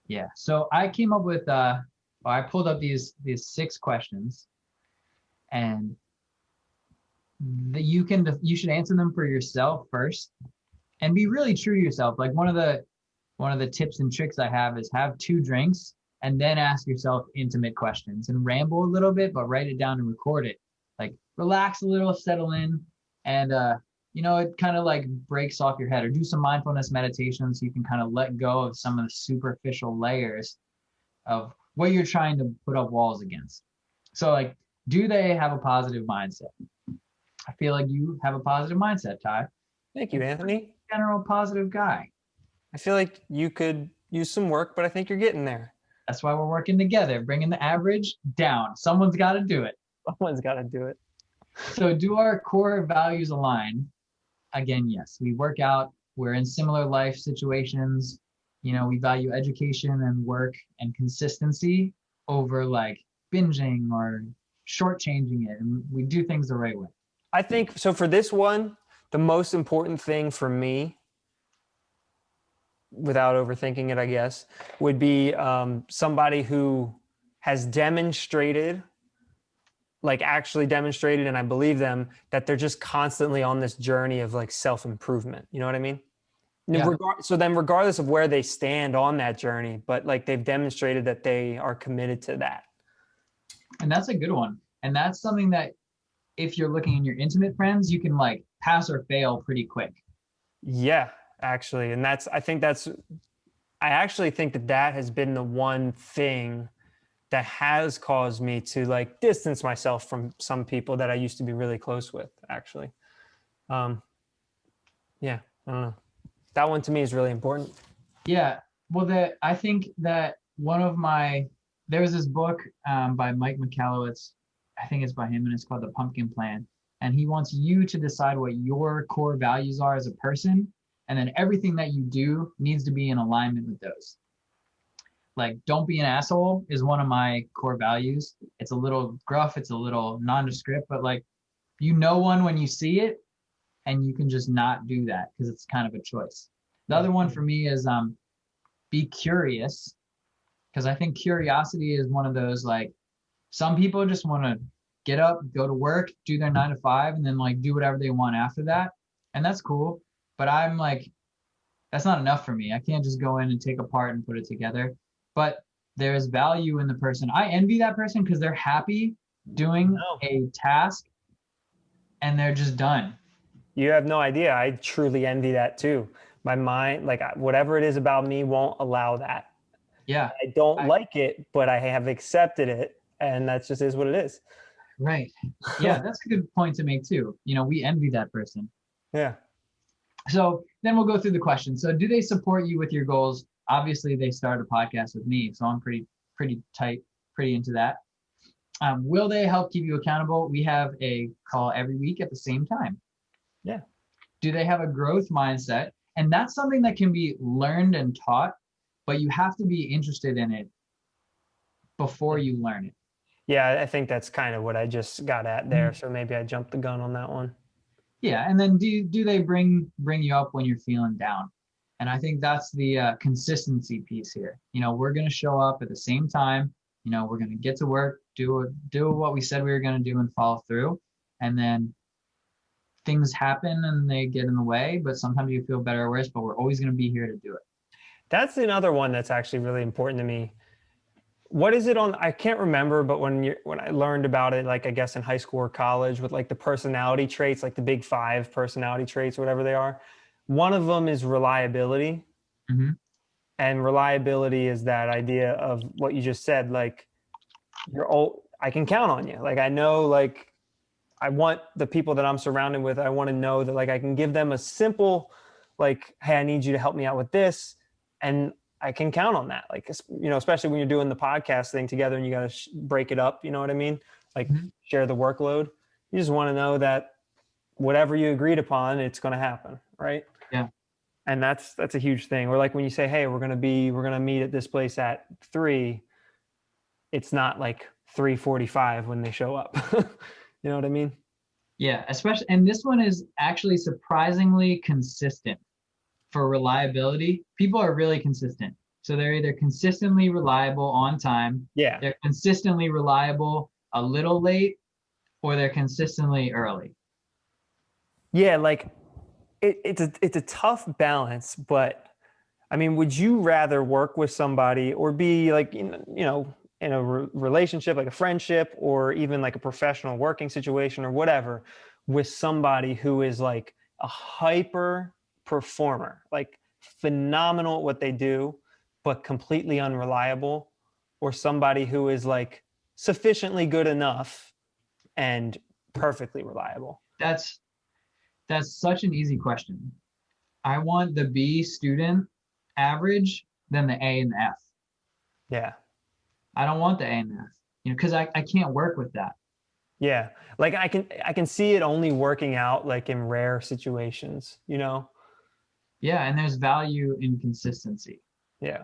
Yeah. So I came up with I pulled up these 6 questions, and you should answer them for yourself first and be really true to yourself. Like one of the tips and tricks I have is have 2 drinks and then ask yourself intimate questions and ramble a little bit, but write it down and record it. Like relax a little, settle in, and it kind of like breaks off your head, or do some mindfulness meditation so you can kind of let go of some of the superficial layers of what you're trying to put up walls against. So like, do they have a positive mindset? I feel like you have a positive mindset, Ty. Thank you, Anthony. General positive guy. I feel like you could use some work, but I think you're getting there. That's why we're working together, bringing the average down. Someone's got to do it. Someone's got to do it. So do our core values align? Again, yes. We work out. We're in similar life situations. We value education and work and consistency over like binging or shortchanging it. And we do things the right way. I think so. For this one, the most important thing for me, without overthinking it, I guess, would be somebody who has demonstrated, like actually demonstrated, and I believe them, that they're just constantly on this journey of like self-improvement. You know what I mean? Yeah. So then regardless of where they stand on that journey, but like they've demonstrated that they are committed to that. And that's a good one. And that's something that if you're looking in your intimate friends, you can like pass or fail pretty quick. Yeah, actually. And I actually think that has been the one thing that has caused me to like distance myself from some people that I used to be really close with, actually. Yeah, I don't know. That one to me is really important. Yeah. Well, I think that there was this book by Mike Michalowicz. I think it's by him, and it's called The Pumpkin Plan. And he wants you to decide what your core values are as a person. And then everything that you do needs to be in alignment with those. Like, don't be an asshole is one of my core values. It's a little gruff. It's a little nondescript, but like, one when you see it, and you can just not do that because it's kind of a choice. The other one for me is be curious, because I think curiosity is one of those, like, some people just want to get up, go to work, do their 9 to 5, and then like do whatever they want after that. And that's cool. But I'm like, that's not enough for me. I can't just go in and take apart and put it together. But there's value in the person. I envy that person because they're happy doing a task and they're just done. You have no idea. I truly envy that too. My mind, like whatever it is about me, won't allow that. Yeah. I don't like it, but I have accepted it. And that just is what it is. Right. Yeah, that's a good point to make too. We envy that person. Yeah. So then we'll go through the questions. So do they support you with your goals? Obviously, they started a podcast with me, so I'm pretty tight, pretty into that. Will they help keep you accountable? We have a call every week at the same time. Yeah. Do they have a growth mindset? And that's something that can be learned and taught, but you have to be interested in it before you learn it. Yeah, I think that's kind of what I just got at there. So maybe I jumped the gun on that one. Yeah, and then do they bring you up when you're feeling down? And I think that's the consistency piece here. You know, we're going to show up at the same time. You know, we're going to get to work, do what we said we were going to do and follow through. And then things happen and they get in the way, but sometimes you feel better or worse, but we're always going to be here to do it. That's another one that's actually really important to me. What is it on? I can't remember, but when I learned about it, like I guess in high school or college, with like the personality traits, like the big 5 personality traits, whatever they are, one of them is reliability. Mm-hmm. And reliability is that idea of what you just said, like I can count on you. Like I know, like I want the people that I'm surrounded with, I want to know that like I can give them a simple, like, hey, I need you to help me out with this, and I can count on that. Like, you know, especially when you're doing the podcast thing together and you got to break it up, you know what I mean? Like share the workload. You just want to know that whatever you agreed upon, it's going to happen, right? Yeah. And that's a huge thing. Or like when you say, hey, we're going to meet at this place at 3, it's not like 3:45 when they show up. You know what I mean? Yeah, especially, and this one is actually surprisingly consistent for reliability. People are really consistent. So they're either consistently reliable on time, Yeah. they're consistently reliable a little late, or they're consistently early. Yeah, like it's a tough balance, but I mean, would you rather work with somebody or be like, you know, in a relationship, like a friendship, or even like a professional working situation or whatever, with somebody who is like a hyper performer, like phenomenal at what they do, but completely unreliable, or somebody who is like sufficiently good enough and perfectly reliable? That's such an easy question. I want the B student average than the A and the F. Yeah. I don't want the A and the F, you know, because I can't work with that. Yeah. Like I can see it only working out like in rare situations, you know? Yeah, and there's value in consistency. Yeah.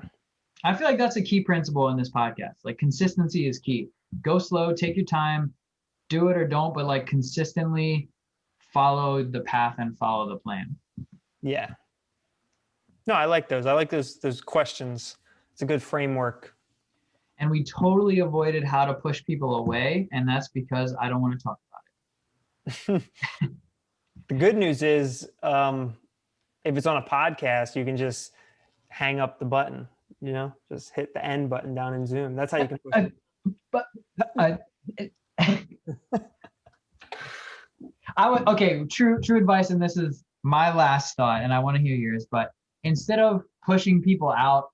I feel like that's a key principle in this podcast. Like consistency is key. Go slow, take your time, do it or don't, but like consistently follow the path and follow the plan. Yeah. No, I like those. I like those questions. It's a good framework. And we totally avoided how to push people away, and that's because I don't want to talk about it. The good news is, if it's on a podcast, you can just hang up the button, you know, just hit the end button down in Zoom. That's how you can push it. But I would, okay, true advice, and this is my last thought, and I want to hear yours. But instead of pushing people out,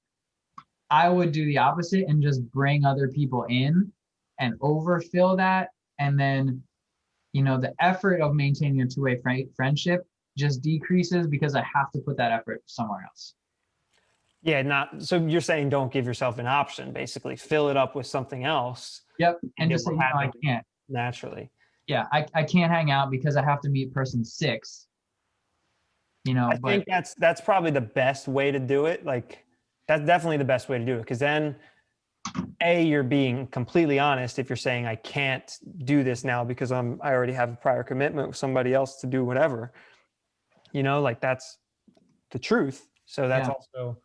I would do the opposite and just bring other people in and overfill that, and then, you know, the effort of maintaining a two-way friendship just decreases because I have to put that effort somewhere else. Yeah, so you're saying don't give yourself an option, basically. Fill it up with something else. Yep, and just say, no, I can't. Naturally. Yeah, I can't hang out because I have to meet person 6. You know, I think that's probably the best way to do it. Like that's definitely the best way to do it, because then you're being completely honest if you're saying I can't do this now because I already have a prior commitment with somebody else to do whatever. You know, like that's the truth. So that's also,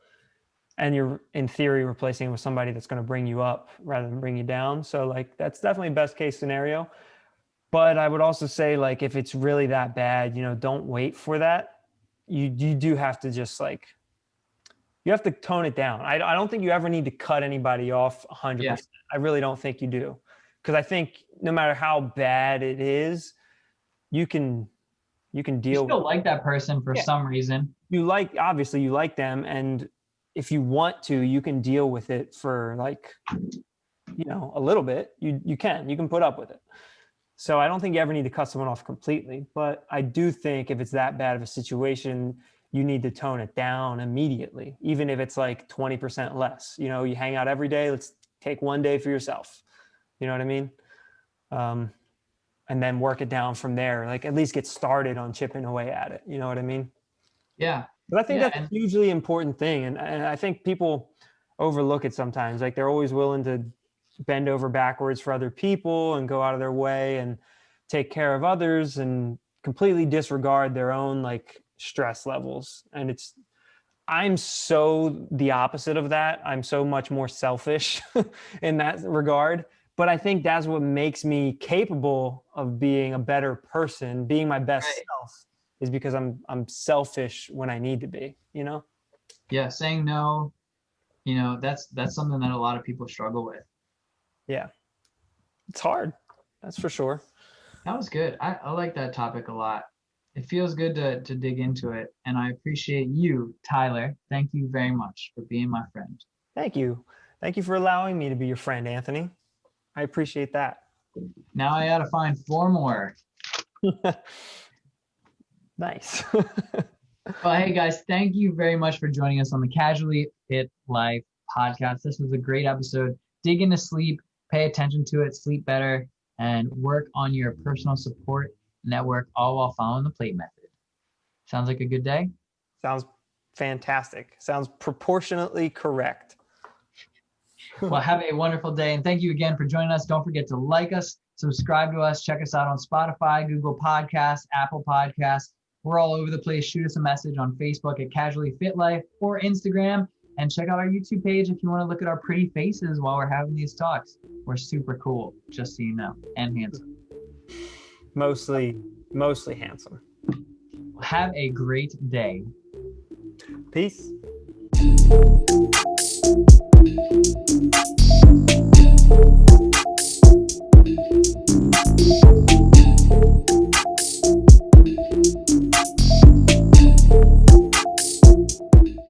and you're in theory replacing it with somebody that's going to bring you up rather than bring you down. So like that's definitely best case scenario. But I would also say, like, if it's really that bad, you know, don't wait for that. You do have to just like, you have to tone it down. I don't think you ever need to cut anybody off 100%. Yeah. I really don't think you do. Because I think no matter how bad it is, you can deal. You still like that person for some reason. Obviously you like them. And if you want to, you can deal with it for like, you know, a little bit. You can put up with it. So I don't think you ever need to cut someone off completely, but I do think if it's that bad of a situation, you need to tone it down immediately, even if it's like 20% less. You know, you hang out every day, let's take one day for yourself. You know what I mean? And then work it down from there, like at least get started on chipping away at it. You know what I mean? Yeah. But I think that's a hugely important thing. And I think people overlook it sometimes. Like they're always willing to bend over backwards for other people and go out of their way and take care of others and completely disregard their own like stress levels. And it's I'm so the opposite of that. I'm so much more selfish in that regard. But I think that's what makes me capable of being a better person, being my best Right. self, is because I'm selfish when I need to be, you know? Yeah, saying no, that's something that a lot of people struggle with. Yeah. It's hard. That's for sure. That was good. I like that topic a lot. It feels good to dig into it. And I appreciate you, Tyler. Thank you very much for being my friend. Thank you. Thank you for allowing me to be your friend, Anthony. I appreciate that. Now I got to find four more. Nice. Well, hey guys, thank you very much for joining us on the Casually Fit Life podcast. This was a great episode. Dig into sleep, pay attention to it, sleep better, and work on your personal support network, all while following the plate method. Sounds like a good day? Sounds fantastic. Sounds proportionately correct. Well, have a wonderful day. And thank you again for joining us. Don't forget to like us, subscribe to us, check us out on Spotify, Google Podcasts, Apple Podcasts. We're all over the place. Shoot us a message on Facebook at CasuallyFitLife or Instagram. And check out our YouTube page if you want to look at our pretty faces while we're having these talks. We're super cool, just so you know, and handsome. Mostly handsome. Have a great day. Peace.